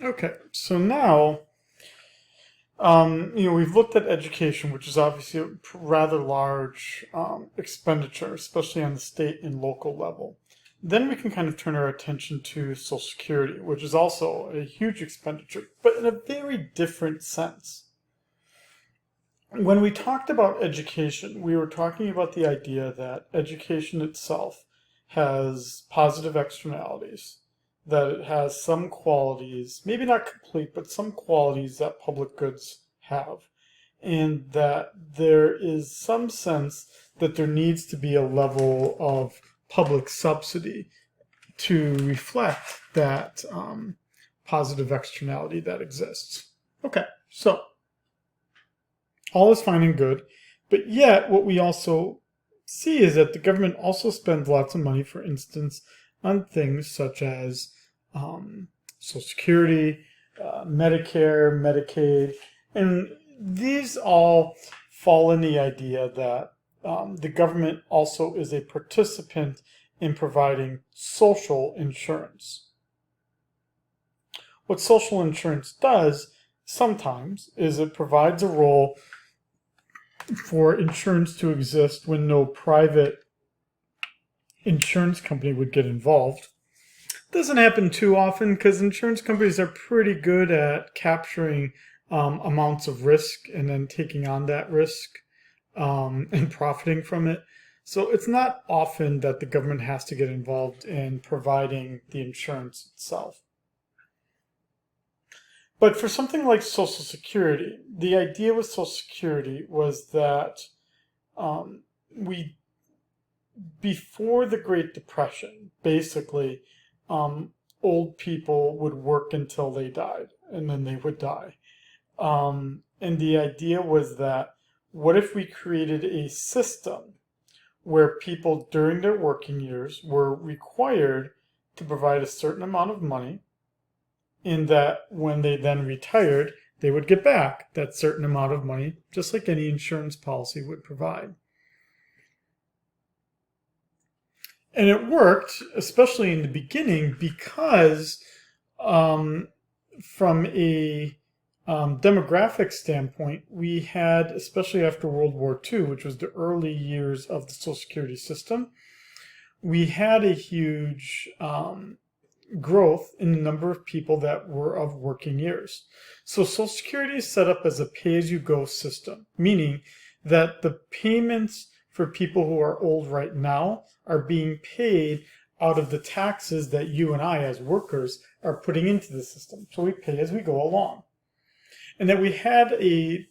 Okay, so now, we've looked at education, which is obviously a rather large expenditure, especially on the state and local level. Then we can kind of turn our attention to Social Security, which is also a huge expenditure, but in a very different sense. When we talked about education, we were talking about the idea that education itself has positive externalities, that it has some qualities, maybe not complete, but some qualities that public goods have, and that there is some sense that there needs to be a level of public subsidy to reflect that positive externality that exists. Okay, so all is fine and good. But yet, what we also see is that the government also spends lots of money, for instance, on things such as Social Security, Medicare, Medicaid, and these all fall in the idea that the government also is a participant in providing social insurance. What social insurance does sometimes is it provides a role for insurance to exist when no private insurance company would get involved. Doesn't happen too often because insurance companies are pretty good at capturing amounts of risk and then taking on that risk and profiting from it. So it's not often that the government has to get involved in providing the insurance itself. But for something like Social Security, the idea with Social Security was that we before the Great Depression, basically, um, old people would work until they died, and then they would die. And the idea was that what if we created a system where people during their working years were required to provide a certain amount of money, in that when they then retired, they would get back that certain amount of money, just like any insurance policy would provide. And it worked, especially in the beginning, because um, from a demographic standpoint, we had, especially after World War II, which was the early years of the Social Security system, we had a huge growth in the number of people that were of working years. So Social Security is set up as a pay-as-you-go system, meaning that the payments for people who are old right now are being paid out of the taxes that you and I as workers are putting into the system. So we pay as we go along. And that we had a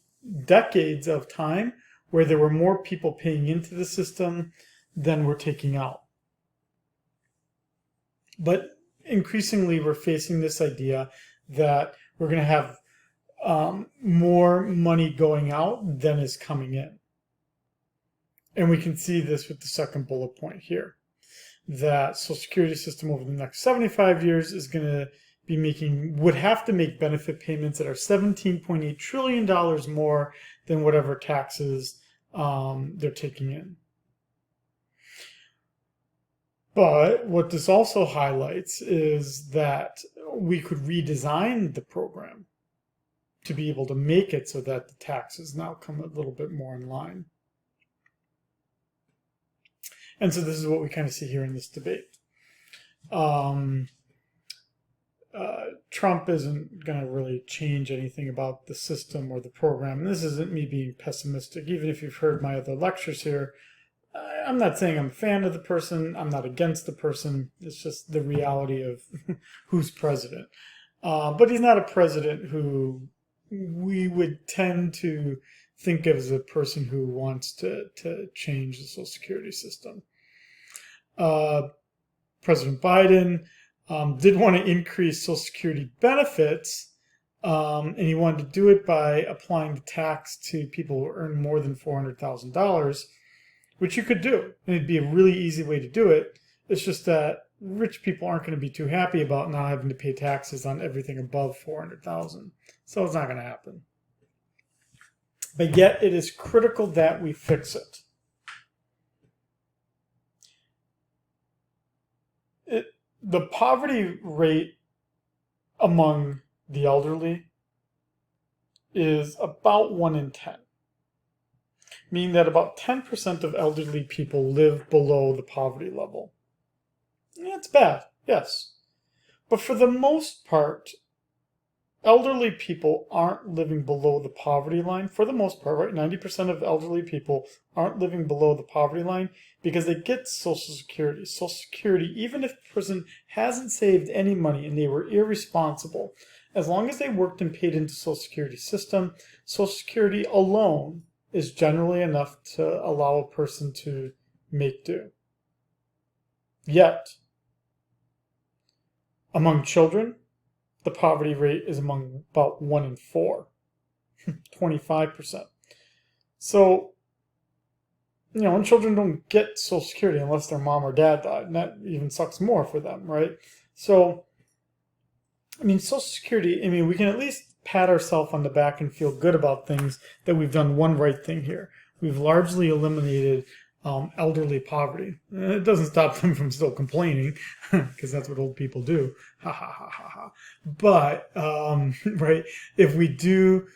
decades of time where there were more people paying into the system than were taking out. But increasingly, we're facing this idea that we're going to have more money going out than is coming in. And we can see this with the second bullet point here. That Social Security system over the next 75 years is going to be would have to make benefit payments that are $17.8 trillion more than whatever taxes they're taking in. But what this also highlights is that we could redesign the program to be able to make it so that the taxes now come a little bit more in line. And so this is what we kind of see here in this debate. Trump isn't going to really change anything about the system or the program. And this isn't me being pessimistic. Even if you've heard my other lectures here, I'm not saying I'm a fan of the person. I'm not against the person. It's just the reality of who's president. But he's not a president who we would tend to think of as a person who wants to change the Social Security system. President Biden did want to increase Social Security benefits, and he wanted to do it by applying the tax to people who earn more than $400,000, which you could do. And it'd be a really easy way to do it. It's just that rich people aren't going to be too happy about not having to pay taxes on everything above 400,000. So it's not going to happen. But yet it is critical that we fix it. The poverty rate among the elderly is about 1 in 10, meaning that about 10% of elderly people live below the poverty level. That's bad, yes. But for the most part, elderly people aren't living below the poverty line. For the most part, right? 90% of elderly people aren't living below the poverty line because they get Social Security. Social Security, even if the person hasn't saved any money and they were irresponsible, as long as they worked and paid into Social Security system, Social Security alone is generally enough to allow a person to make do. Yet, among children, the poverty rate is among about 1 in 4, 25%. So, and children don't get Social Security unless their mom or dad died, and that even sucks more for them, right? So, Social Security, we can at least pat ourselves on the back and feel good about things that we've done one right thing here. We've largely eliminated elderly poverty. It doesn't stop them from still complaining, because that's what old people do. Ha ha ha ha ha. But, right, if the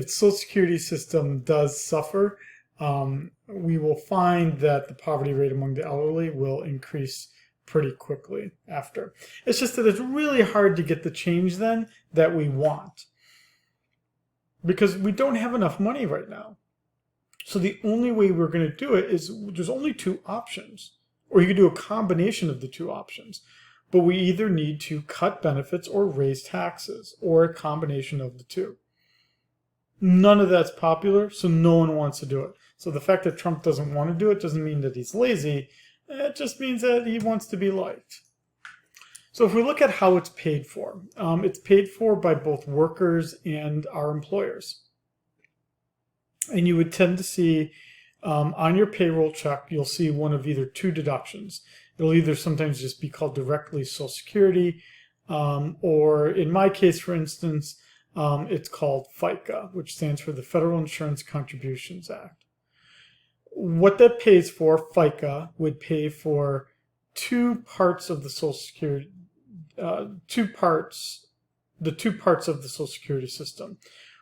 Social Security system does suffer, we will find that the poverty rate among the elderly will increase pretty quickly after. It's just that it's really hard to get the change then that we want, because we don't have enough money right now. So the only way we're going to do it is there's only 2 options, or you could do a combination of the 2 options. But we either need to cut benefits or raise taxes, or a combination of the 2. None of that's popular, so no one wants to do it. So the fact that Trump doesn't want to do it doesn't mean that he's lazy. It just means that he wants to be liked. So if we look at how it's paid for by both workers and our employers. And you would tend to see on your payroll check, you'll see one of either 2 deductions. It'll either sometimes just be called directly Social Security, or in my case, for instance, it's called FICA, which stands for the Federal Insurance Contributions Act. What that pays for, FICA, would pay for 2 parts of the Social Security, the 2 parts of the Social Security system.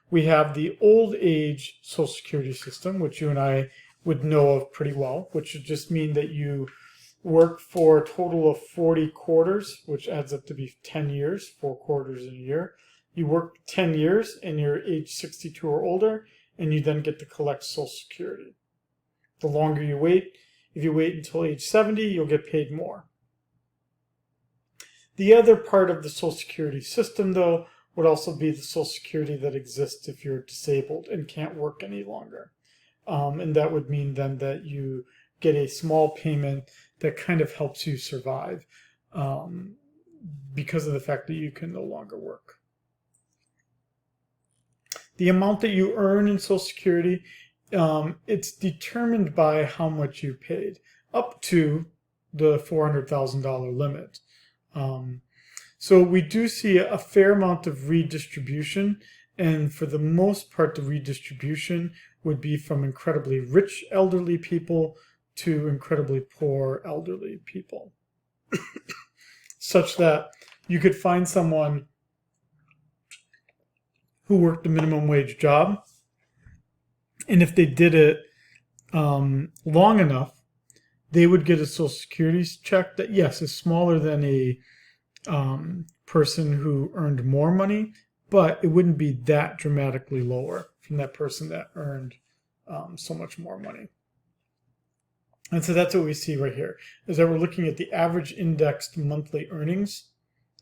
We have the old age Social Security system, which you and I would know of pretty well, which would just mean that you work for a total of 40 quarters, which adds up to be 10 years, 4 quarters in a year. You work 10 years and you're age 62 or older, and you then get to collect Social Security. The longer you wait, if you wait until age 70, you'll get paid more. The other part of the Social Security system, though, would also be the Social Security that exists if you're disabled and can't work any longer. And that would mean then that you get a small payment that kind of helps you survive because of the fact that you can no longer work. The amount that you earn in Social Security, it's determined by how much you paid, up to the $400,000 limit. So we do see a fair amount of redistribution, and for the most part, the redistribution would be from incredibly rich elderly people to incredibly poor elderly people, such that you could find someone who worked a minimum wage job, and if they did it long enough, they would get a Social Security check that, yes, is smaller than a person who earned more money, but it wouldn't be that dramatically lower from that person that earned so much more money. And so that's what we see right here, is that we're looking at the average indexed monthly earnings,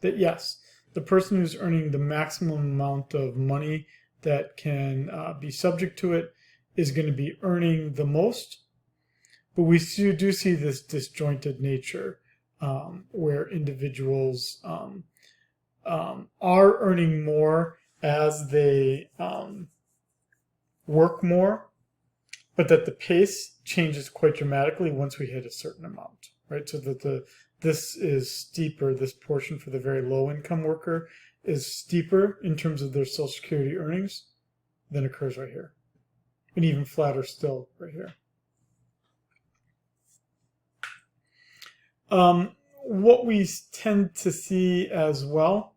that yes, the person who's earning the maximum amount of money that can be subject to it is going to be earning the most. But we do see this disjointed nature where individuals are earning more as they work more, but that the pace changes quite dramatically once we hit a certain amount, right? So that this is steeper, this portion for the very low income worker is steeper in terms of their Social Security earnings than occurs right here. And even flatter still right here. What we tend to see as well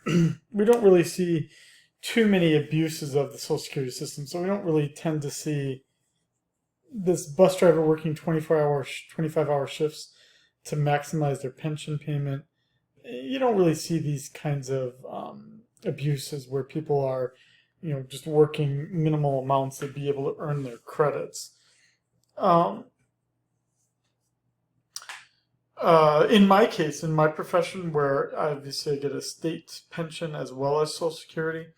we don't really see too many abuses of the Social Security system. So we don't really tend to see this bus driver working 24-hour, 25-hour shifts to maximize their pension payment. You don't really see these kinds of abuses where people are, just working minimal amounts to be able to earn their credits. In my case, in my profession, where obviously I get a state pension as well as Social Security,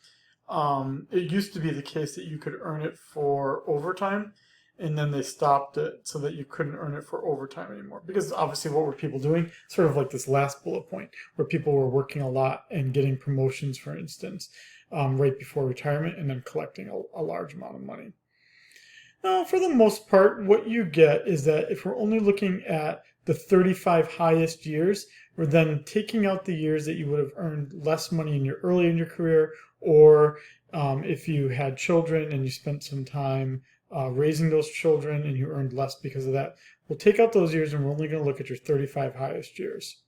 it used to be the case that you could earn it for overtime, and then they stopped it so that you couldn't earn it for overtime anymore. Because obviously, what were people doing? Sort of like this last bullet point, where people were working a lot and getting promotions, for instance, right before retirement, and then collecting a large amount of money. Now, for the most part, what you get is that if we're only looking at the 35 highest years, we're then taking out the years that you would have earned less money early in your career, or if you had children and you spent some time raising those children and you earned less because of that. We'll take out those years and we're only going to look at your 35 highest years.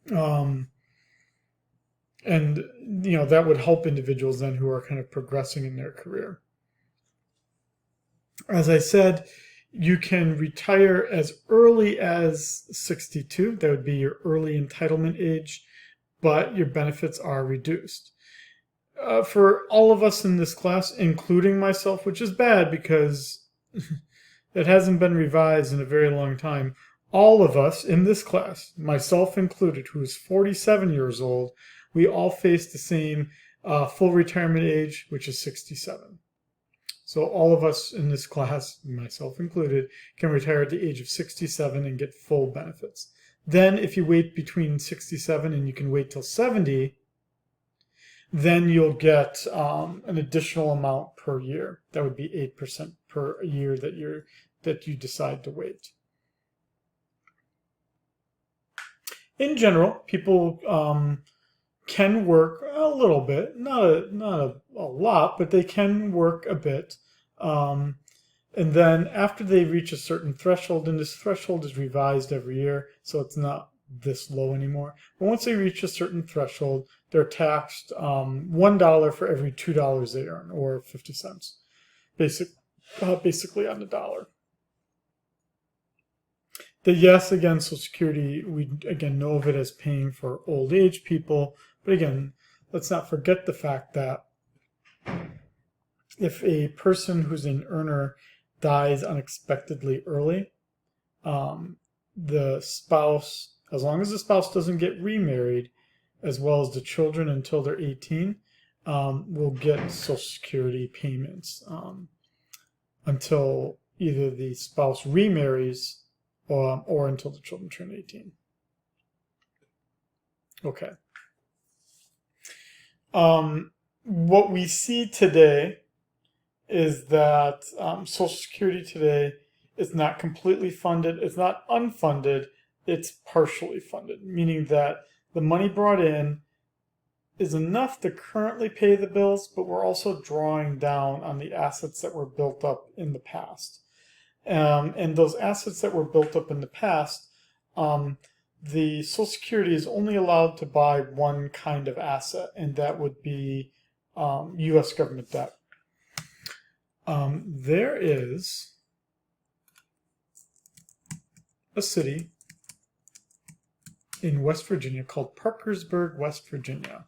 And that would help individuals then who are kind of progressing in their career. As I said, you can retire as early as 62. That would be your early entitlement age, but your benefits are reduced. For all of us in this class, including myself, which is bad because it hasn't been revised in a very long time, all of us in this class, myself included, who is 47 years old, we all face the same full retirement age, which is 67. So all of us in this class, myself included, can retire at the age of 67 and get full benefits. Then if you wait between 67 and you can wait till 70, then you'll get an additional amount per year. That would be 8% per year that you decide to wait. In general, people can work a little bit, not a lot, but they can work a bit. And then after they reach a certain threshold, and this threshold is revised every year, so it's not this low anymore. But once they reach a certain threshold, they're taxed $1 for every $2 they earn, or 50 cents, basically on the dollar. Yes, again, Social Security, we again know of it as paying for old age people, but again, let's not forget the fact that if a person who's an earner dies unexpectedly early, the spouse, as long as the spouse doesn't get remarried, as well as the children until they're 18, will get Social Security payments until either the spouse remarries or until the children turn 18. Okay. What we see today is that Social Security today is not completely funded. It's not unfunded. It's partially funded, meaning that the money brought in is enough to currently pay the bills, but we're also drawing down on the assets that were built up in the past. And those assets that were built up in the past, the Social Security is only allowed to buy one kind of asset, and that would be U.S. government debt. There is a city in West Virginia called Parkersburg, West Virginia.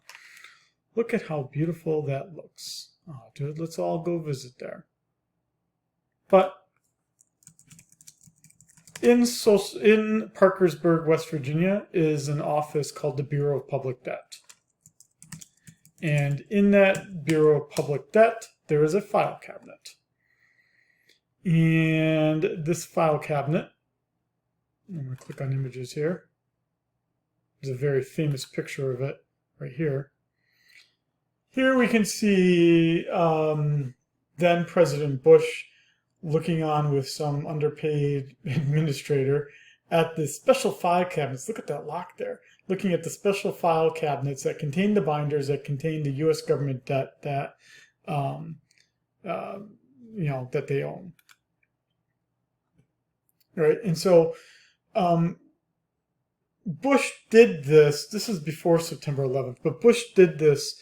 Look at how beautiful that looks. Oh, dude, let's all go visit there. But in Parkersburg, West Virginia, is an office called the Bureau of Public Debt. And in that Bureau of Public Debt, there is a file cabinet. And this file cabinet, I'm going to click on images here. There's a very famous picture of it right here. Here we can see then President Bush looking on with some underpaid administrator at the special file cabinets. Look at that lock there. Looking at the special file cabinets that contain the binders that contain the U.S. government debt that that they own. Right, and so Bush did this. This is before September 11th, but Bush did this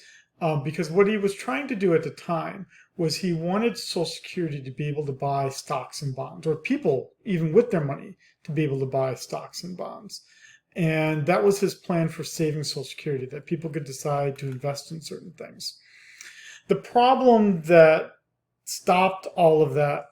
because what he was trying to do at the time was he wanted Social Security to be able to buy stocks and bonds, or people, even with their money, to be able to buy stocks and bonds. And that was his plan for saving Social Security, that people could decide to invest in certain things. The problem that stopped all of that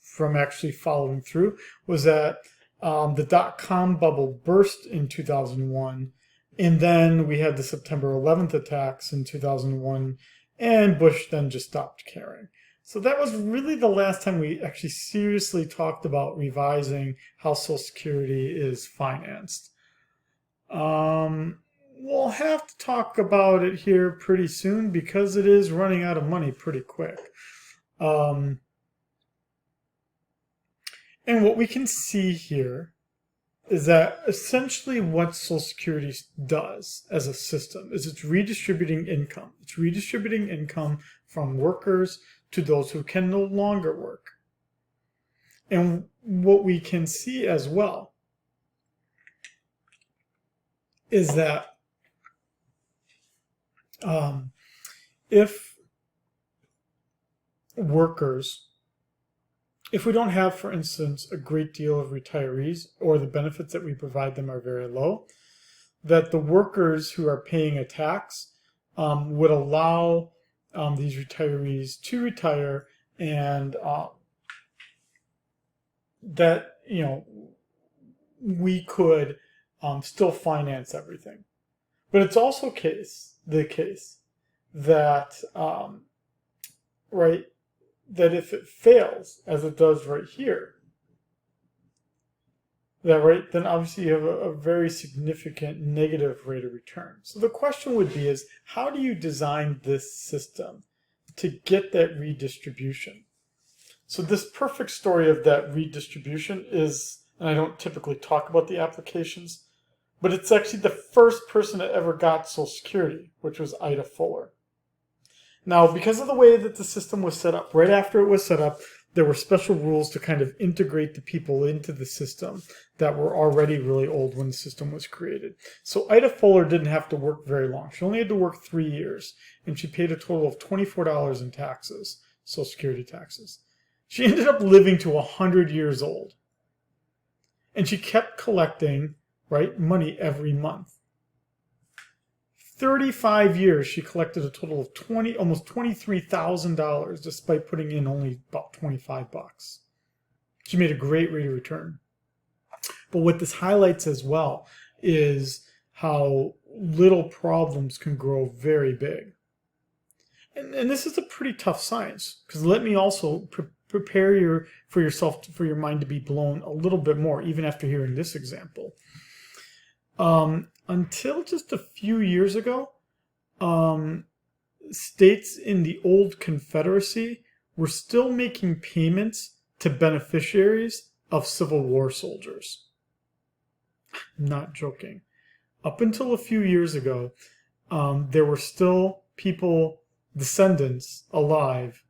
from actually following through was that the dot-com bubble burst in 2001, and then we had the September 11th attacks in 2001, and Bush then just stopped caring. So that was really the last time we actually seriously talked about revising how Social Security is financed. We'll have to talk about it here pretty soon because it is running out of money pretty quick. And what we can see here is that essentially what Social Security does as a system is it's redistributing income. It's redistributing income from workers to those who can no longer work. And what we can see as well is that if we don't have, for instance, a great deal of retirees, or the benefits that we provide them are very low, that the workers who are paying a tax would allow these retirees to retire, and that, you know, we could still finance everything. But it's also the case that right, that if it fails, as it does right here, that right, then obviously you have a very significant negative rate of return. So the question would be is, how do you design this system to get that redistribution? So this perfect story of that redistribution is, and I don't typically talk about the applications, but it's actually the first person that ever got Social Security, which was Ida Fuller. Now, because of the way that the system was set up, right after it was set up, there were special rules to kind of integrate the people into the system that were already really old when the system was created. So Ida Fuller didn't have to work very long. She only had to work 3 years, and she paid a total of $24 in taxes, Social Security taxes. She ended up living to 100 years old. And she kept collecting, right, money every month. 35 years, she collected a total of almost $23,000, despite putting in only about $25. She made a great rate of return. But what this highlights as well is how little problems can grow very big. And this is a pretty tough science, because let me also prepare for your mind to be blown a little bit more, even after hearing this example. Until just a few years ago, states in the old Confederacy were still making payments to beneficiaries of Civil War soldiers. I'm not joking. Up until a few years ago, there were still descendants alive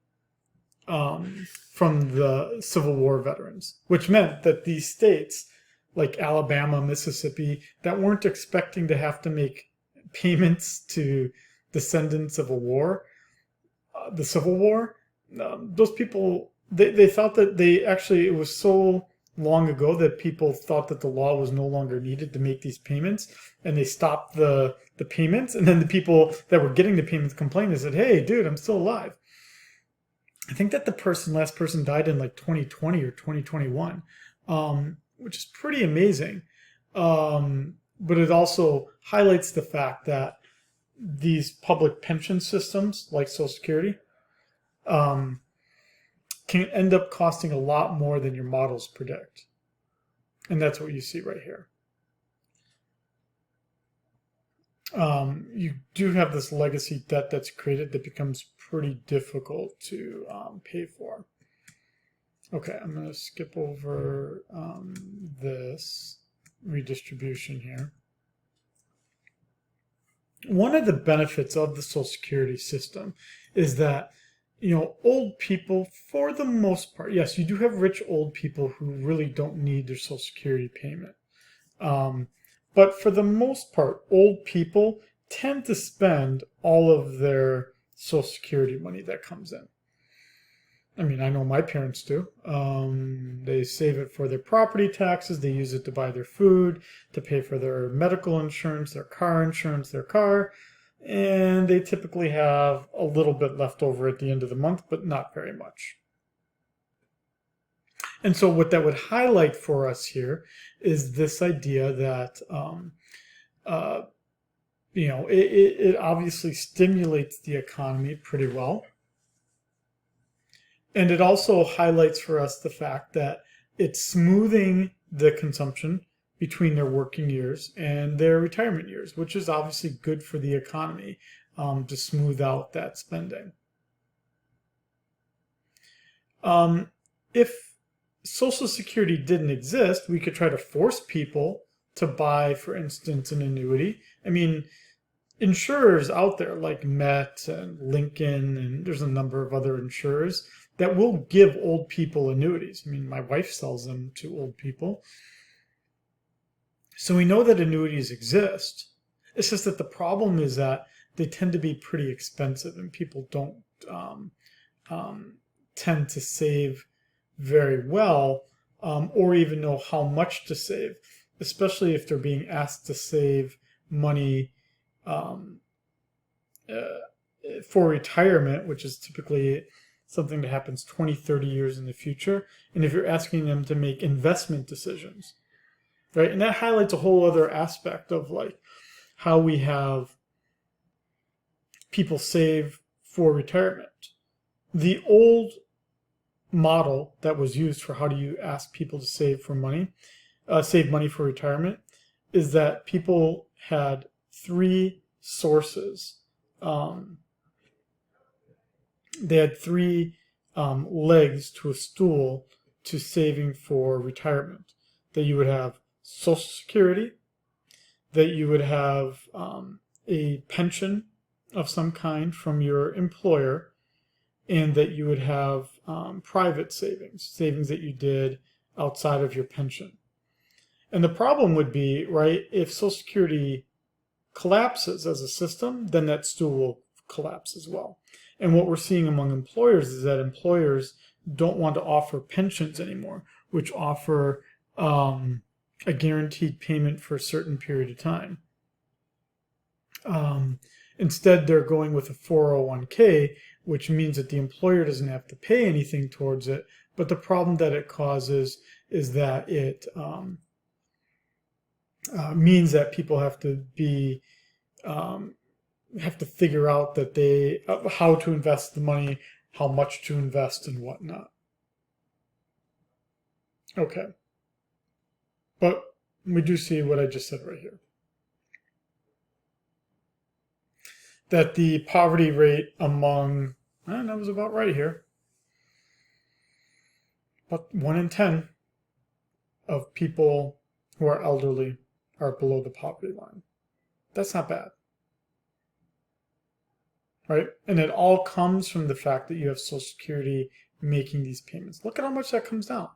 from the Civil War veterans, which meant that these states, like Alabama, Mississippi, that weren't expecting to have to make payments to descendants of the Civil War, those people, they thought that it was so long ago that people thought that the law was no longer needed to make these payments, and they stopped the payments, and then the people that were getting the payments complained and said, hey, dude, I'm still alive. I think that last person died in like 2020 or 2021. Which is pretty amazing. But it also highlights the fact that these public pension systems, like Social Security, can end up costing a lot more than your models predict. And that's what you see right here. You do have this legacy debt that's created that becomes pretty difficult to pay for. Okay, I'm going to skip over this redistribution here. One of the benefits of the Social Security system is that, you know, old people, for the most part, yes, you do have rich old people who really don't need their Social Security payment. But for the most part, old people tend to spend all of their Social Security money that comes in. I mean, I know my parents do. They save it for their property taxes. They use it to buy their food, to pay for their medical insurance, their car insurance, their car. And they typically have a little bit left over at the end of the month, but not very much. And so what that would highlight for us here is this idea that, it obviously stimulates the economy pretty well. And it also highlights for us the fact that it's smoothing the consumption between their working years and their retirement years, which is obviously good for the economy to smooth out that spending. If Social Security didn't exist, we could try to force people to buy, for instance, an annuity. I mean, insurers out there like Met and Lincoln, and there's a number of other insurers that will give old people annuities. I mean, my wife sells them to old people. So we know that annuities exist. It's just that the problem is that they tend to be pretty expensive, and people don't tend to save very well, or even know how much to save, especially if they're being asked to save money for retirement, which is typically something that happens 20, 30 years in the future. And if you're asking them to make investment decisions, right? And that highlights a whole other aspect of like how we have people save for retirement. The old model that was used for how do you ask people to save money for retirement, is that people had three sources. They had three legs to a stool to saving for retirement. That you would have Social Security, that you would have a pension of some kind from your employer, and that you would have private savings that you did outside of your pension. And the problem would be, right, if Social Security collapses as a system, then that stool will collapse as well. And what we're seeing among employers is that employers don't want to offer pensions anymore, which offer a guaranteed payment for a certain period of time. Instead, they're going with a 401k, which means that the employer doesn't have to pay anything towards it. But the problem that it causes is that it means that people have to be have to figure out that they how to invest the money, how much to invest, and whatnot. Okay, but we do see what I just said right here. That the poverty rate among, and that was about right here, but 1 in 10 of people who are elderly are below the poverty line. That's not bad, right? And it all comes from the fact that you have Social Security making these payments. Look at how much that comes down.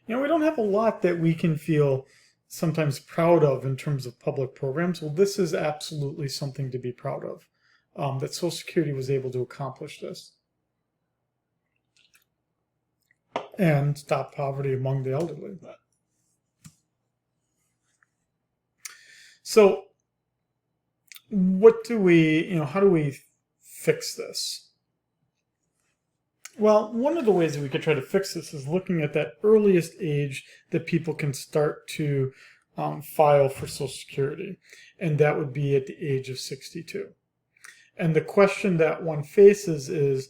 You know, we don't have a lot that we can feel sometimes proud of in terms of public programs. Well, this is absolutely something to be proud of, that Social Security was able to accomplish this and stop poverty among the elderly. So what do we, how do we fix this? Well, one of the ways that we could try to fix this is looking at that earliest age that people can start to file for Social Security, and that would be at the age of 62. And the question that one faces is,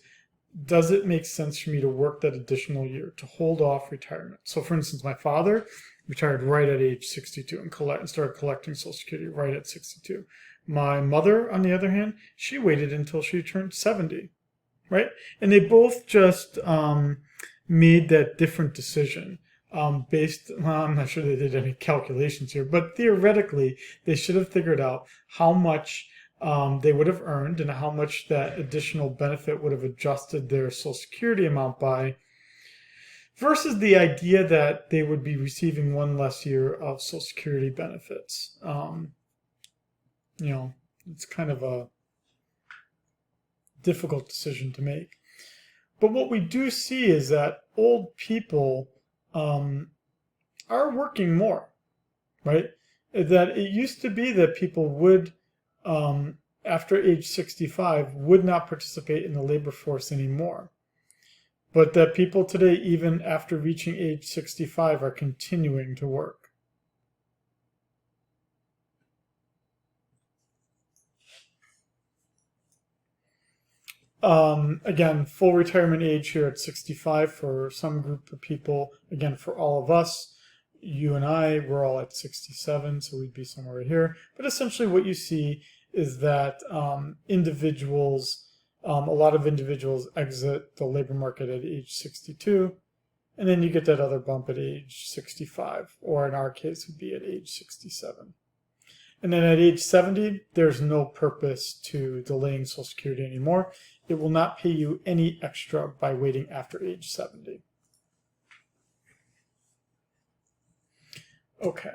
does it make sense for me to work that additional year, to hold off retirement? So for instance, my father retired right at age 62 and started collecting Social Security right at 62. My mother, on the other hand, she waited until she turned 70, right? And they both just made that different decision based, well, I'm not sure they did any calculations here, but theoretically, they should have figured out how much they would have earned and how much that additional benefit would have adjusted their Social Security amount by versus the idea that they would be receiving one less year of Social Security benefits. It's kind of a difficult decision to make. But what we do see is that old people are working more, right? That it used to be that people would, after age 65, would not participate in the labor force anymore. But that people today, even after reaching age 65, are continuing to work. Again, full retirement age here at 65 for some group of people. Again, for all of us, you and I, we're all at 67, so we'd be somewhere right here. But essentially what you see is that individuals, a lot of individuals exit the labor market at age 62, and then you get that other bump at age 65, or in our case would be at age 67. And then at age 70, there's no purpose to delaying Social Security anymore. It will not pay you any extra by waiting after age 70. Okay.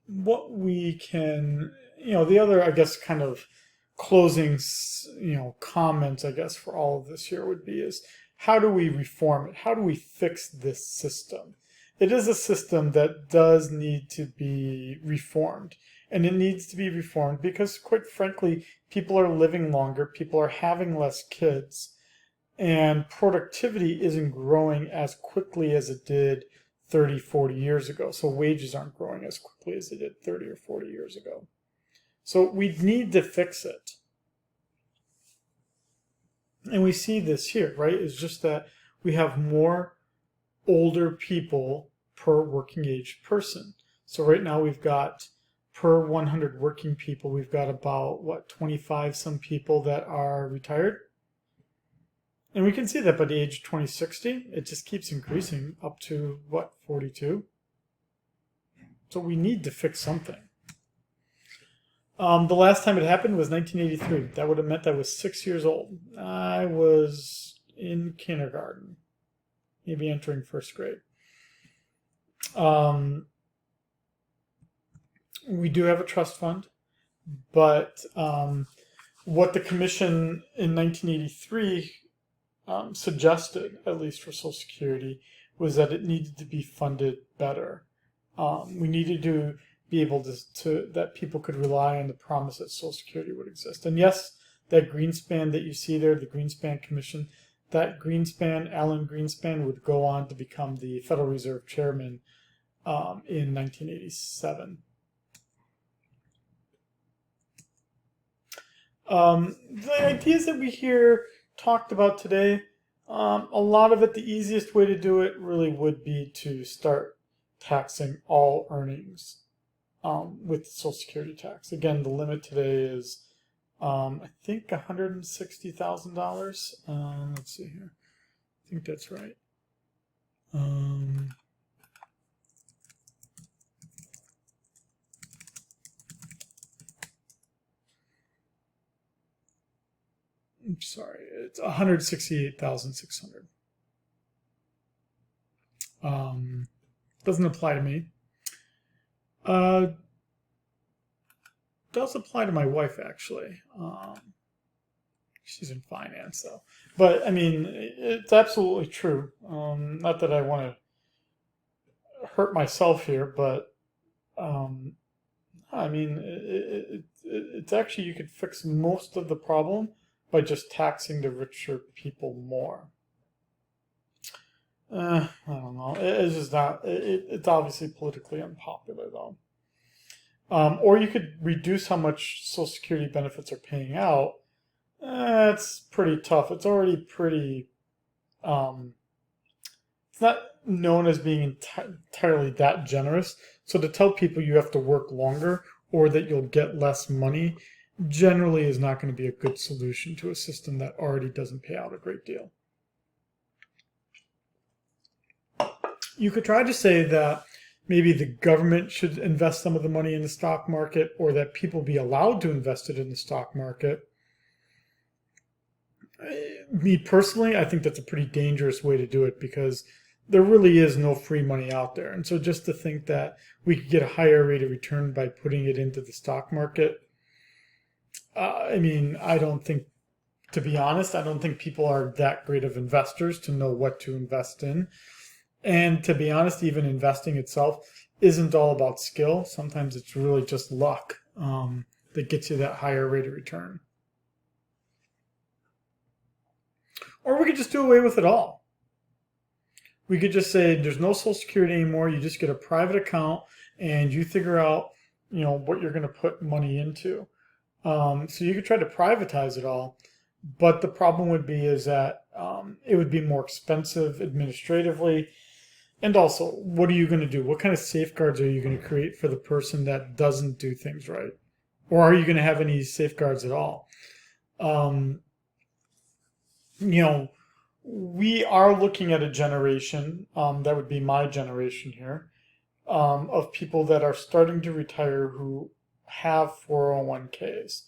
What we can, the other, I guess, kind of closing, comment, I guess, for all of this here would be is, how do we reform it? How do we fix this system? It is a system that does need to be reformed. And it needs to be reformed because, quite frankly, people are living longer, people are having less kids, and productivity isn't growing as quickly as it did 30, 40 years ago. So wages aren't growing as quickly as they did 30 or 40 years ago. So we need to fix it. And we see this here, right? It's just that we have more older people per working age person. So right now we've got, per 100 working people, we've got about, 25 some people that are retired. And we can see that by the age of 2060, it just keeps increasing up to, 42? So we need to fix something. The last time it happened was 1983. That would have meant I was 6 years old. I was in kindergarten, maybe entering first grade. We do have a trust fund, but what the commission in 1983 suggested, at least for Social Security, was that it needed to be funded better. We needed to be able to that people could rely on the promise that Social Security would exist. And yes, that Greenspan that you see there, the Greenspan Commission, that Greenspan, Alan Greenspan, would go on to become the Federal Reserve Chairman in 1987. The ideas that we hear talked about today, a lot of it, the easiest way to do it really would be to start taxing all earnings with Social Security tax. Again, the limit today is, I think, $160,000. Let's see here. I think that's right. I'm sorry, it's 168,600. Doesn't apply to me. Does apply to my wife, actually. She's in finance, though. But, I mean, it's absolutely true. Not that I want to hurt myself here, but, I mean, it's actually, you could fix most of the problem by just taxing the richer people more. I don't know. It's just not. It's obviously politically unpopular, though. Or you could reduce how much Social Security benefits are paying out. It's pretty tough. It's already pretty. It's not known as being entirely that generous. So to tell people you have to work longer or that you'll get less money generally is not going to be a good solution to a system that already doesn't pay out a great deal. You could try to say that maybe the government should invest some of the money in the stock market, or that people be allowed to invest it in the stock market. Me personally, I think that's a pretty dangerous way to do it because there really is no free money out there. And so just to think that we could get a higher rate of return by putting it into the stock market, I mean, I don't think, to be honest, I don't think people are that great of investors to know what to invest in. And to be honest, even investing itself isn't all about skill. Sometimes it's really just luck that gets you that higher rate of return. Or we could just do away with it all. We could just say there's no Social Security anymore. You just get a private account and you figure out, what you're going to put money into. So you could try to privatize it all, but the problem would be is that it would be more expensive administratively. And also, what are you going to do? What kind of safeguards are you going to create for the person that doesn't do things right? Or are you going to have any safeguards at all? We are looking at a generation, that would be my generation here, of people that are starting to retire who have 401ks.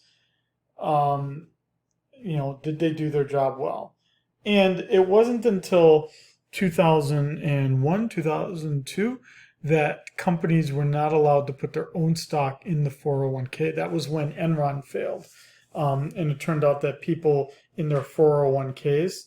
Did they do their job well? And it wasn't until 2001, 2002 that companies were not allowed to put their own stock in the 401k. That was when Enron failed. And it turned out that people in their 401ks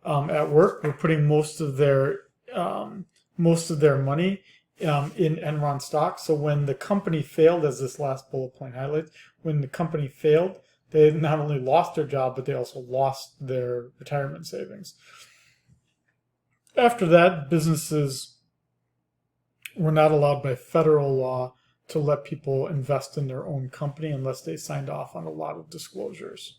at work were putting most of their money in Enron stock. So when the company failed, as this last bullet point highlights, when the company failed, they not only lost their job, but they also lost their retirement savings. After that, businesses were not allowed by federal law to let people invest in their own company unless they signed off on a lot of disclosures.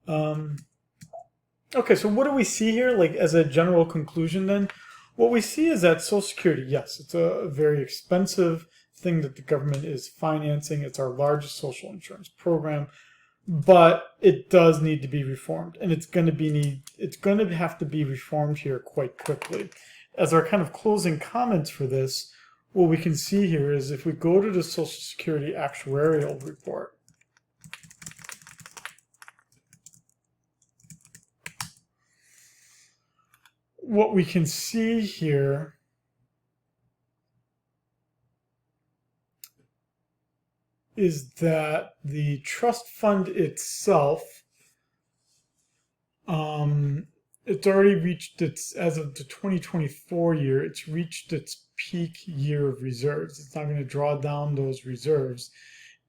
Okay, so what do we see here? Like as a general conclusion then, what we see is that Social Security, yes, it's a very expensive thing that the government is financing. It's our largest social insurance program, but it does need to be reformed, and it's going to have to be reformed here quite quickly. As our kind of closing comments for this, what we can see here is if we go to the Social Security actuarial report, what we can see here is that the trust fund itself, it's already reached as of the 2024 year, it's reached its peak year of reserves. It's not going to draw down those reserves,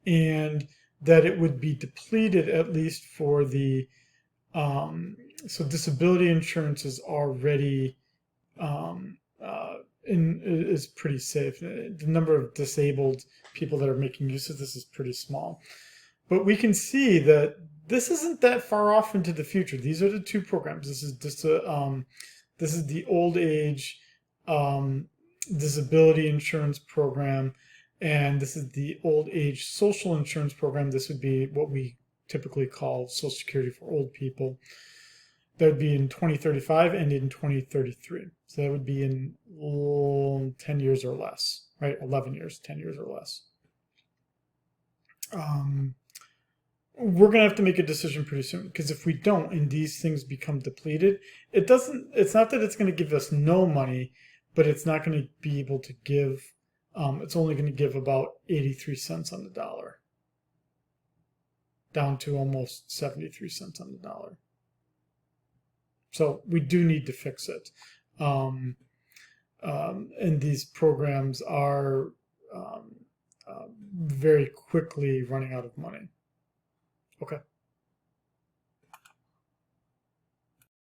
and that it would be depleted at least for the, so disability insurance is already is pretty safe. The number of disabled people that are making use of this is pretty small. But we can see that this isn't that far off into the future. These are the two programs. This is just this is the old age disability insurance program, and this is the old age social insurance program. This would be what we typically call Social Security for old people. That would be in 2035 and in 2033. So that would be in 10 years or less, right? 11 years, 10 years or less. We're going to have to make a decision pretty soon, because if we don't and these things become depleted, it's not that it's going to give us no money, but it's not going to be able to give, it's only going to give about 83 cents on the dollar, down to almost 73 cents on the dollar. So we do need to fix it. And these programs are very quickly running out of money. Okay.